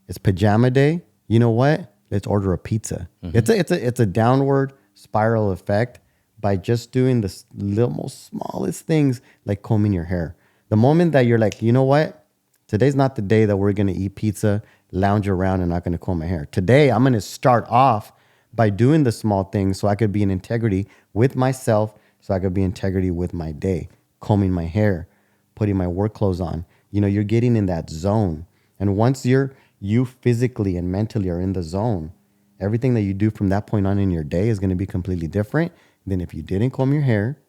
It's pajama day. You know what? Let's order a pizza. It's a downward spiral effect by just doing the most smallest things like combing your hair. The moment that you're like, you know what? Today's not the day that we're going to eat pizza, lounge around, and not going to comb my hair. Today, I'm going to start off by doing the small things so I could be in integrity with myself, so I could be in integrity with my day, combing my hair, putting my work clothes on. You know, you're getting in that zone. And once you physically and mentally are in the zone, everything that you do from that point on in your day is going to be completely different than if you didn't comb your hair,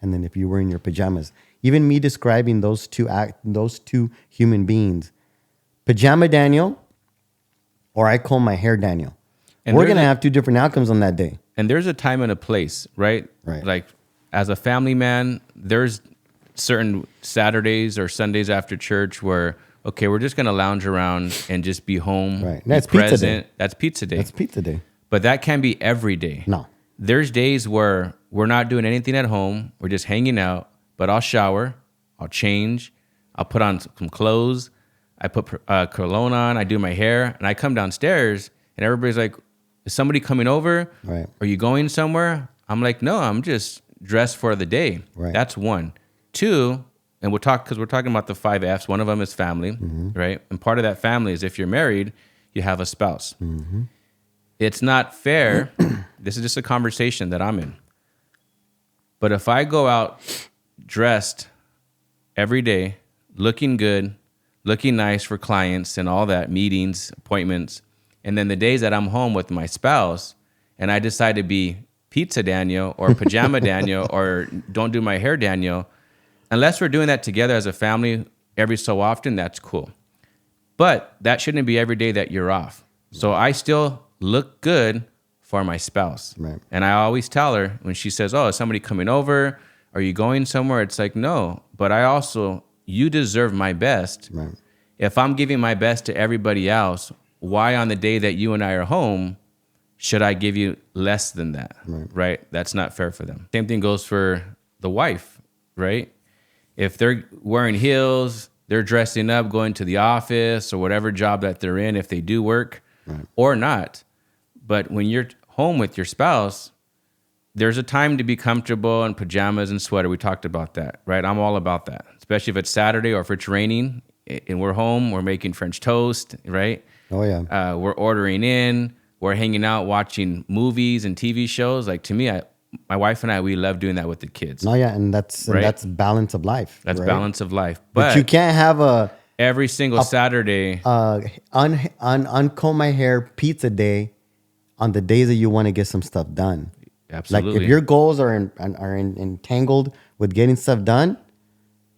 and then if you were in your pajamas. Even me describing those two human beings, pajama Daniel, or I comb my hair Daniel. And we're going to have two different outcomes on that day. And there's a time and a place, right? Right. Like as a family man, there's certain Saturdays or Sundays after church where, okay, we're just going to lounge around and just be home. Right. That's pizza day. That's pizza day. That's pizza day. But that can be every day. No. There's days where we're not doing anything at home. We're just hanging out, but I'll shower, I'll change, I'll put on some clothes, I put cologne on, I do my hair, and I come downstairs and everybody's like, is somebody coming over? Right. Are you going somewhere? I'm like, no, I'm just dressed for the day. Right. That's one. Two, and we're talking about the 5 F's. One of them is family, right? And part of that family is if you're married, you have a spouse. It's not fair. This is just a conversation that I'm in. But if I go out dressed every day, looking good, looking nice for clients and all that, meetings, appointments, and then the days that I'm home with my spouse and I decide to be pizza Daniel or pajama Daniel or don't do my hair Daniel, unless we're doing that together as a family every so often, that's cool. But that shouldn't be every day that you're off. So I still look good for my spouse. Right. And I always tell her when she says, oh, is somebody coming over? Are you going somewhere? It's like, no, but you deserve my best. Right. If I'm giving my best to everybody else, why on the day that you and I are home, should I give you less than that? Right? That's not fair for them. Same thing goes for the wife, right? If they're wearing heels, they're dressing up, going to the office or whatever job that they're in, if they do work or not. But when you're home with your spouse, there's a time to be comfortable in pajamas and sweater. We talked about that, right? I'm all about that, especially if it's Saturday or if it's raining and we're home, we're making French toast, right? Oh, yeah. We're ordering in, we're hanging out, watching movies and TV shows. Like to me, my wife and I, we love doing that with the kids. No, yeah, and that's balance of life. That's right? balance of life. But you can't have every single Saturday uncomb my hair pizza day on the days that you want to get some stuff done. Absolutely. Like if your goals are entangled with getting stuff done,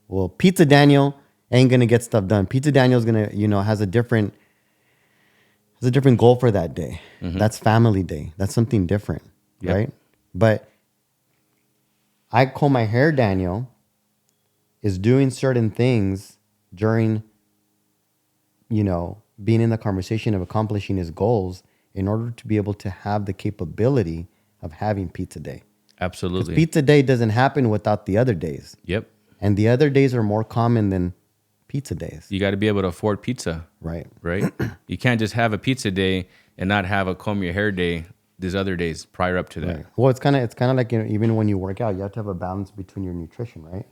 well, Pizza Daniel ain't gonna get stuff done. Pizza Daniel's gonna, has a different goal for that day. That's family day. That's something different, right? But I comb my hair Daniel is doing certain things during, being in the conversation of accomplishing his goals in order to be able to have the capability of having pizza day. Absolutely. Pizza day doesn't happen without the other days. Yep. And the other days are more common than pizza days. You got to be able to afford pizza. Right. Right? You can't just have a pizza day and not have a comb your hair day these other days prior up to that. Right. Well, it's kind of like, even when you work out, you have to have a balance between your nutrition, right?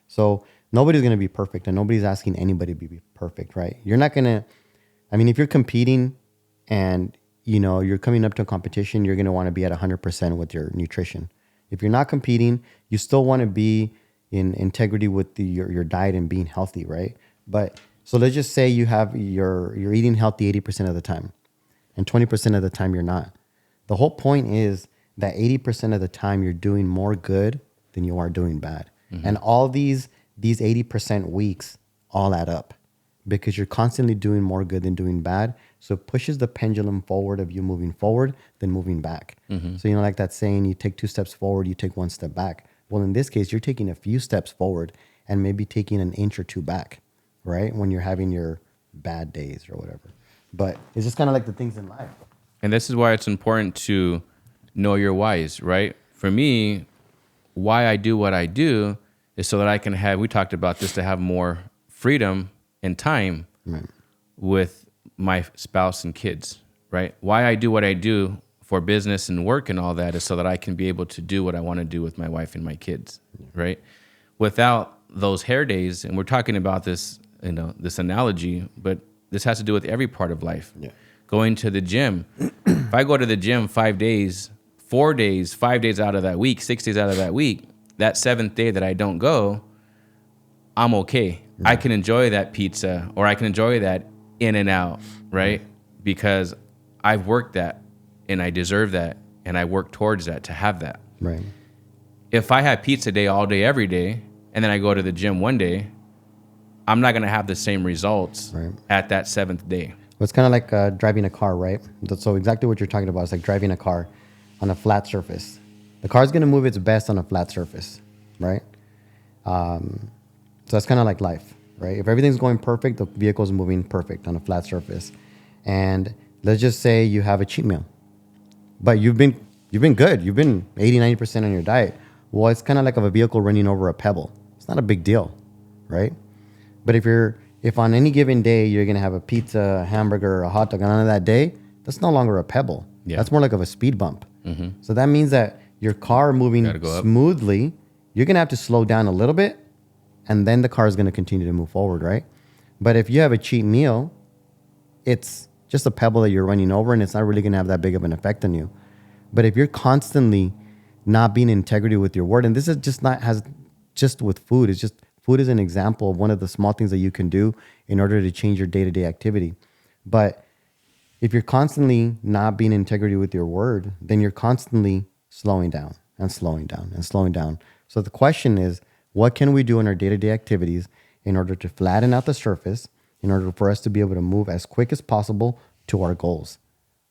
So nobody's going to be perfect and nobody's asking anybody to be perfect, right? You're not going to, if you're competing and, you're coming up to a competition, you're going to want to be at 100% with your nutrition. If you're not competing, you still want to be in integrity with your diet and being healthy, right? But so let's just say you're eating healthy 80% of the time and 20% of the time you're not. The whole point is that 80% of the time you're doing more good than you are doing bad. And all these 80% weeks all add up. because you're constantly doing more good than doing bad. So it pushes the pendulum forward of you moving forward than moving back. So, like that saying, you take 2 steps forward, you take 1 step back. Well, in this case, you're taking a few steps forward and maybe taking an inch or 2 back, right? When you're having your bad days or whatever. But it's just kind of like the things in life. And this is why it's important to know your whys, right? For me, why I do what I do is so that I can have, we talked about this, to have more freedom and time with my spouse and kids, right? Why I do what I do for business and work and all that is so that I can be able to do what I want to do with my wife and my kids, right? Without those hair days, and we're talking about this, this analogy, but this has to do with every part of life. Yeah. Going to the gym. If I go to the gym 5 days, 4 days, 5 days out of that week, 6 days out of that week, that 7th day that I don't go, I'm okay. Right. I can enjoy that pizza, or I can enjoy that in and out, right? Because I've worked that and I deserve that and I work towards that to have that. Right. If I have pizza day all day, every day, and then I go to the gym one day, I'm not going to have the same results at that 7th day. Well, it's kind of like driving a car, right? So exactly what you're talking about is like driving a car on a flat surface. The car's going to move its best on a flat surface, right? So that's kind of like life, right? If everything's going perfect, the vehicle's moving perfect on a flat surface. And let's just say you have a cheat meal, but you've been good. You've been 80, 90% on your diet. Well, it's kind of like a vehicle running over a pebble. It's not a big deal, right? But if on any given day you're going to have a pizza, a hamburger, a hot dog, and on that day, that's no longer a pebble. Yeah. That's more like of a speed bump. Mm-hmm. So that means that your car moving smoothly, you're going to have to slow down a little bit, and then the car is going to continue to move forward, right? But if you have a cheat meal, it's just a pebble that you're running over, and it's not really going to have that big of an effect on you. But if you're constantly not being in integrity with your word, and this is just with food, it's just food is an example of one of the small things that you can do in order to change your day-to-day activity. But if you're constantly not being in integrity with your word, then you're constantly slowing down and slowing down and slowing down. So the question is, what can we do in our day-to-day activities in order to flatten out the surface, in order for us to be able to move as quick as possible to our goals,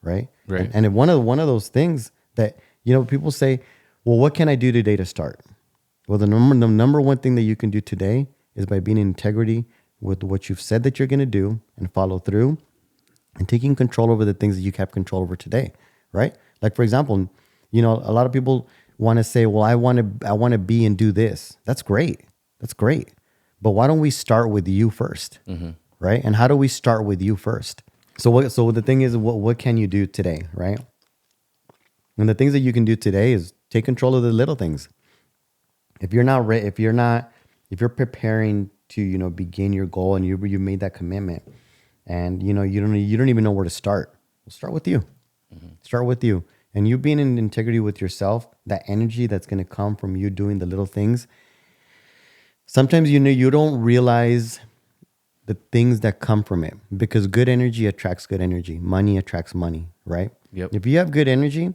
right? And if one of those things that, people say, well, what can I do today to start? Well, the number one thing that you can do today is by being in integrity with what you've said that you're going to do and follow through, and taking control over the things that you have control over today, right? Like, for example, a lot of people want to say, well, I want to be and do this. That's great. But why don't we start with you first, right? And how do we start with you first? So the thing is, what can you do today, right? And the things that you can do today is take control of the little things. If you're preparing to, begin your goal, and you made that commitment, and you don't even know where to start, well, start with you. Start with you. And you being in integrity with yourself, that energy that's going to come from you doing the little things. Sometimes, you don't realize the things that come from it, because good energy attracts good energy. Money attracts money, right? Yep. If you have good energy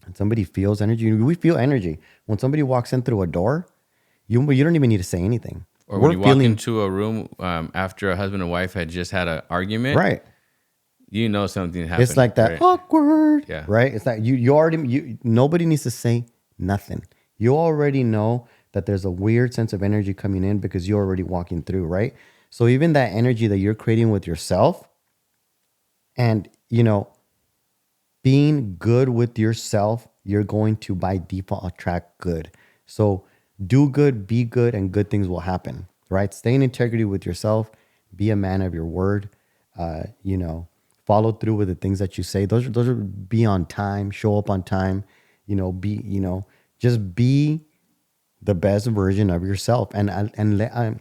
and somebody feels energy, we feel energy. When somebody walks in through a door, you don't even need to say anything. Or when you walk into a room after a husband and wife had just had an argument, right? Something happened. It's like that awkward, yeah. Right? It's like you already, nobody needs to say nothing. You already know that there's a weird sense of energy coming in because you're already walking through, right? So even that energy that you're creating with yourself, and, being good with yourself, you're going to by default attract good. So do good, be good, and good things will happen, right? Stay in integrity with yourself. Be a man of your word. Follow through with the things that you say. Those are be on time, show up on time. Just be the best version of yourself, and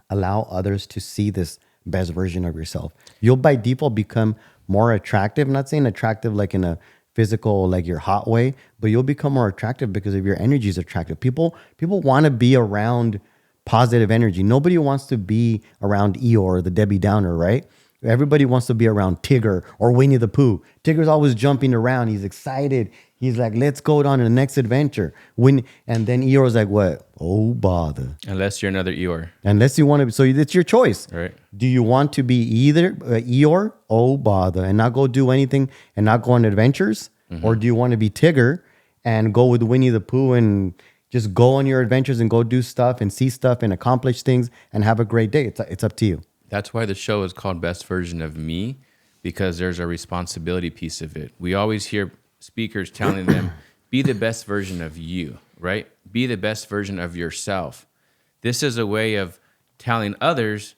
allow others to see this best version of yourself. You'll by default become more attractive. I'm not saying attractive like in a physical, like your hot way, but you'll become more attractive because of your energy is attractive. People want to be around positive energy. Nobody wants to be around Eeyore, the Debbie Downer, right? Everybody wants to be around Tigger or Winnie the Pooh. Tigger's always jumping around. He's excited. He's like, let's go on to the next adventure. And then Eeyore's like, what? Oh, bother. Unless you're another Eeyore. Unless you want to. So it's your choice. Right. Do you want to be either Eeyore? Oh, bother. And not go do anything and not go on adventures? Or do you want to be Tigger and go with Winnie the Pooh and just go on your adventures and go do stuff and see stuff and accomplish things and have a great day? It's up to you. That's why the show is called Best Version of Me, because there's a responsibility piece of it. We always hear speakers telling them, be the best version of you, right? Be the best version of yourself. This is a way of telling others,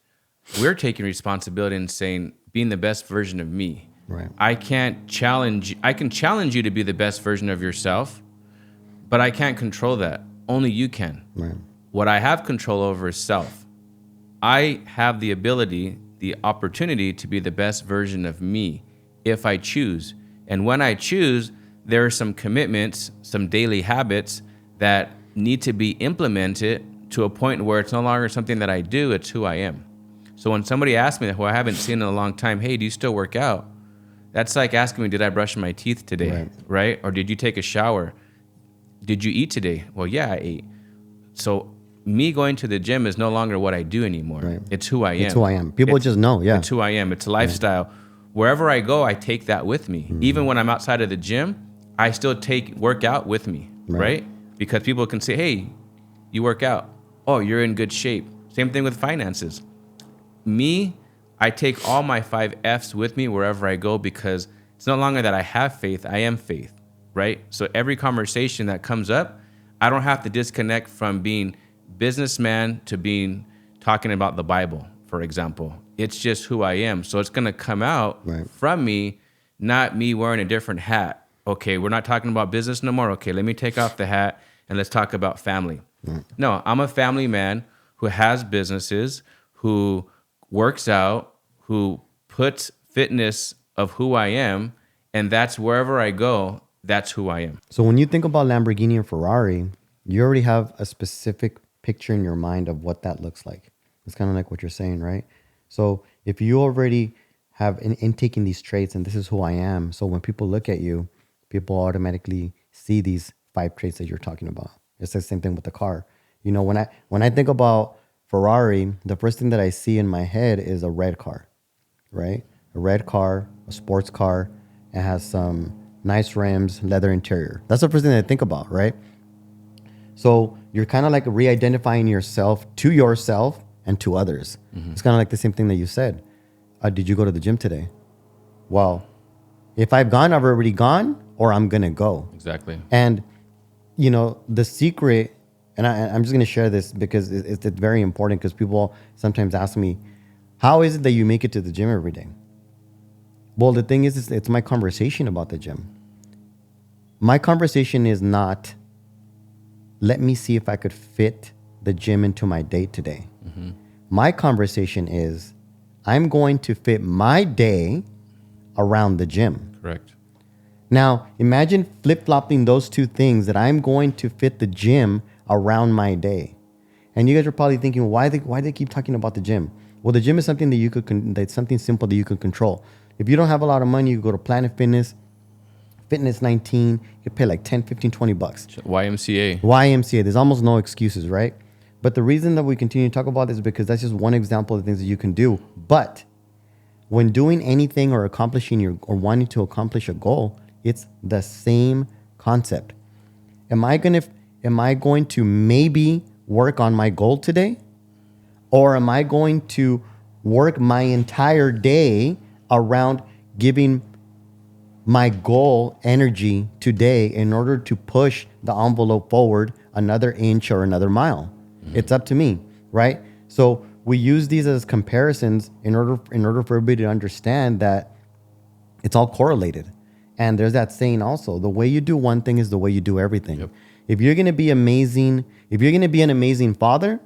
we're taking responsibility and saying, being the best version of me. Right. I can challenge you to be the best version of yourself, but I can't control that. Only you can. Right. What I have control over is self. I have the ability, the opportunity to be the best version of me if I choose. And when I choose, there are some commitments, some daily habits that need to be implemented to a point where it's no longer something that I do, it's who I am. So when somebody asks me, who I haven't seen in a long time, hey, do you still work out? That's like asking me, did I brush my teeth today, right? Or did you take a shower? Did you eat today? Well, yeah, I ate. So me going to the gym is no longer what I do anymore. Right. It's who I am. It's who I am. People just know, yeah. It's who I am. It's a lifestyle. Wherever I go, I take that with me. Even when I'm outside of the gym, I still work out with me, right? Because people can say, hey, you work out. Oh, you're in good shape. Same thing with finances. Me, I take all my 5 F's with me wherever I go, because it's no longer that I have faith, I am faith, right? So every conversation that comes up, I don't have to disconnect from being businessman to being talking about the Bible, for example. It's just who I am. So it's going to come out from me, not me wearing a different hat. Okay, we're not talking about business no more. Okay, let me take off the hat and let's talk about family. No, I'm a family man who has businesses, who works out, who puts fitness of who I am, and that's wherever I go, that's who I am. So when you think about Lamborghini and Ferrari, you already have a specific picture in your mind of what that looks like. It's kind of like what you're saying, right? So if you already have in taking these traits and this is who I am, so when people look at you, people automatically see these 5 traits that you're talking about. It's the same thing with the car. You know, when I think about Ferrari, the first thing that I see in my head is a red car, right? A red car, a sports car. It has some nice rims, leather interior. That's the first thing that I think about, right? So you're kind of like re-identifying yourself and to others. It's kind of like the same thing that you said. Did you go to the gym today? Well, if I've gone, I've already gone, or I'm going to go. Exactly. And, you know, the secret, and I'm just going to share this because it's very important, because people sometimes ask me, how is it that you make it to the gym every day? Well, the thing is, it's my conversation about the gym. My conversation is not, let me see if I could fit the gym into my day today. My conversation is, I'm going to fit my day around the gym. Correct. Now, imagine flip-flopping those two things, that I'm going to fit the gym around my day. And you guys are probably thinking, why they keep talking about the gym? Well, the gym is something that that's something simple that you can control. If you don't have a lot of money, you go to Planet Fitness, Fitness 19, you pay like 10, 15, 20 bucks. YMCA. There's almost no excuses, right? But the reason that we continue to talk about this is because that's just one example of the things that you can do. But when doing anything or or wanting to accomplish a goal, it's the same concept. Am I going to maybe work on my goal today? Or am I going to work my entire day around giving my goal energy today in order to push the envelope forward another inch or another mile? It's up to me, right? So we use these as comparisons in order for everybody to understand that it's all correlated. And there's that saying also, the way you do one thing is the way you do everything. Yep. If you're going to be amazing, if you're going to be an amazing father,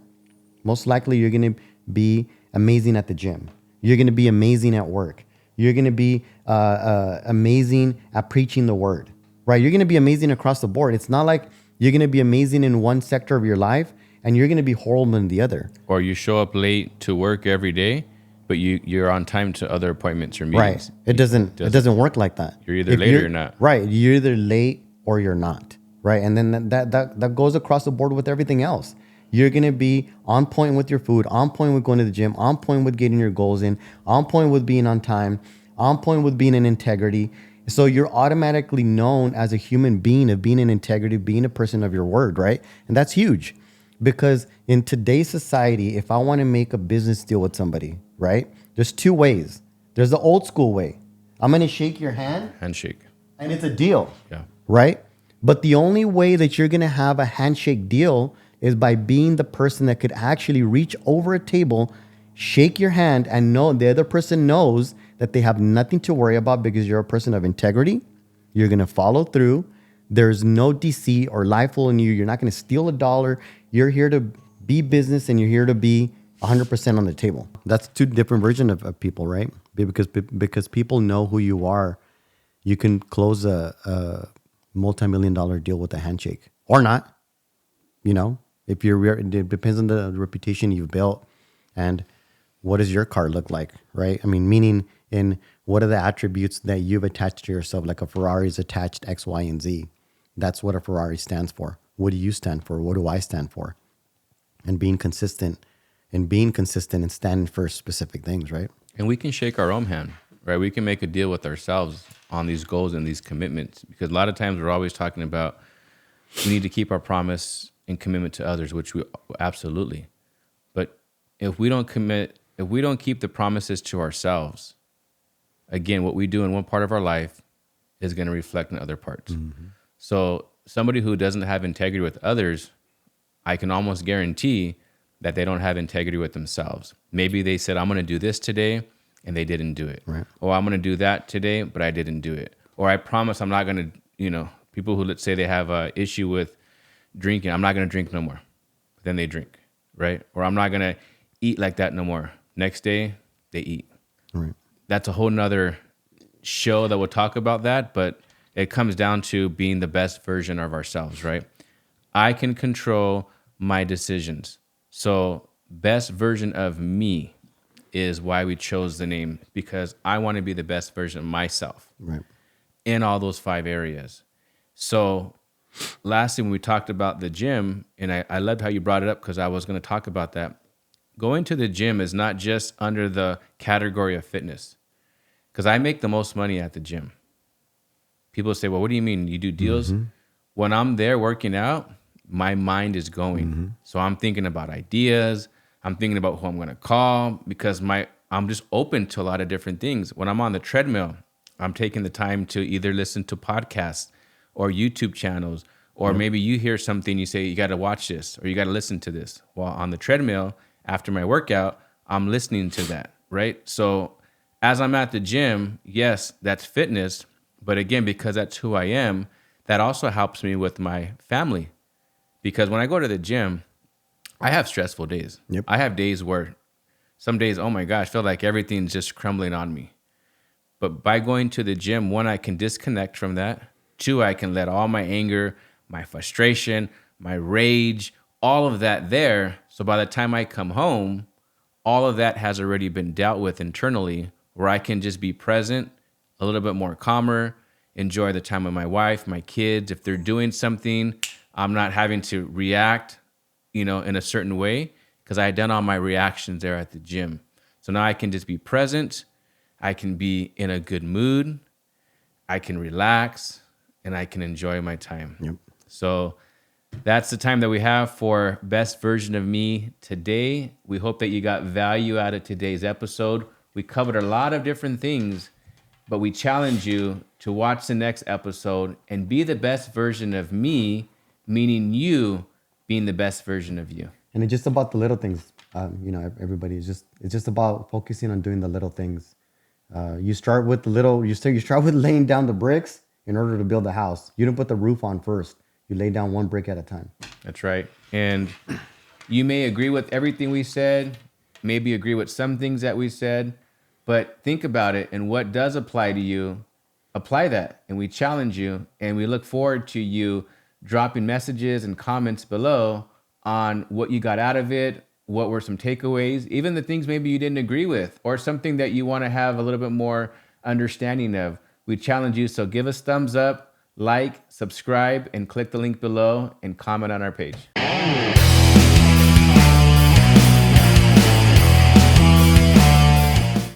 most likely you're going to be amazing at the gym. You're going to be amazing at work. You're going to be amazing at preaching the word, right? You're going to be amazing across the board. It's not like you're going to be amazing in one sector of your life and you're going to be horrible in the other. Or you show up late to work every day, but you're on time to other appointments or meetings. Right. It doesn't work like that. You're either late or you're not. Right. You're either late or you're not, right? And then that goes across the board with everything else. You're going to be on point with your food, on point with going to the gym, on point with getting your goals in, on point with being on time, on point with being in integrity. So you're automatically known as a human being of being in integrity, being a person of your word, right? And that's huge because in today's society, if I want to make a business deal with somebody, right? There's two ways. There's the old school way. I'm going to shake your hand. Handshake. And it's a deal. Yeah. Right? But the only way that you're going to have a handshake deal is by being the person that could actually reach over a table, shake your hand, and know the other person knows that they have nothing to worry about because you're a person of integrity. You're going to follow through. There's no deceit or lie in you. You're not going to steal a dollar. You're here to be business and you're here to be 100% on the table. That's two different versions of people, right? Because people know who you are. You can close a multi-million-dollar deal with a handshake or not. You know, if it depends on the reputation you've built and what does your car look like, right? I mean, meaning in what are the attributes that you've attached to yourself? Like a Ferrari's attached X, Y, and Z. That's what a Ferrari stands for. What do you stand for? What do I stand for? And being consistent and standing for specific things, right? And we can shake our own hand, right? We can make a deal with ourselves on these goals and these commitments because a lot of times we're always talking about we need to keep our promise and commitment to others, which we absolutely. But if we don't keep the promises to ourselves, again, what we do in one part of our life is going to reflect in other parts. Mm-hmm. So somebody who doesn't have integrity with others, I can almost guarantee that they don't have integrity with themselves. Maybe they said, I'm going to do this today, and they didn't do it. Right. Or I'm going to do that today, but I didn't do it. Or I promise I'm not going to, people who let's say they have an issue with drinking, I'm not going to drink no more. But then they drink, right? Or I'm not going to eat like that no more. Next day, they eat. Right. That's a whole nother show that we'll talk about that, but it comes down to being the best version of ourselves, right? I can control my decisions. So best version of me is why we chose the name, because I want to be the best version of myself, right, in all those 5 areas. So lastly, when we talked about the gym, and I loved how you brought it up because I was going to talk about that. Going to the gym is not just under the category of fitness, because I make the most money at the gym. People say, well, what do you mean? You do deals? Mm-hmm. When I'm there working out, my mind is going. Mm-hmm. So I'm thinking about ideas. I'm thinking about who I'm going to call because I'm just open to a lot of different things. When I'm on the treadmill, I'm taking the time to either listen to podcasts or YouTube channels, or maybe you hear something, you say, you got to watch this or you got to listen to this. While on the treadmill, after my workout, I'm listening to that, right? So as I'm at the gym, yes, that's fitness. But again, because that's who I am, that also helps me with my family. Because when I go to the gym, I have stressful days. Yep. I have days where some days, oh my gosh, feel like everything's just crumbling on me. But by going to the gym, 1, I can disconnect from that. 2, I can let all my anger, my frustration, my rage, all of that there. So by the time I come home, all of that has already been dealt with internally, where I can just be present, a little bit more calmer, enjoy the time with my wife, my kids. If they're doing something, I'm not having to react, in a certain way because I had done all my reactions there at the gym. So now I can just be present. I can be in a good mood. I can relax and I can enjoy my time. Yep. So that's the time that we have for Best Version of Me today. We hope that you got value out of today's episode. We covered a lot of different things, but we challenge you to watch the next episode and be the best version of me, meaning you being the best version of you. And it's just about the little things. Everybody it's just about focusing on doing the little things. You start with laying down the bricks in order to build a house. You don't put the roof on first. You lay down 1 brick at a time. That's right. And you may agree with everything we said, maybe agree with some things that we said, but think about it and what does apply to you, apply that. And we challenge you and we look forward to you dropping messages and comments below on what you got out of it, what were some takeaways, even the things maybe you didn't agree with, or something that you want to have a little bit more understanding of. We challenge you, so give us thumbs up, like, subscribe, and click the link below and comment on our page.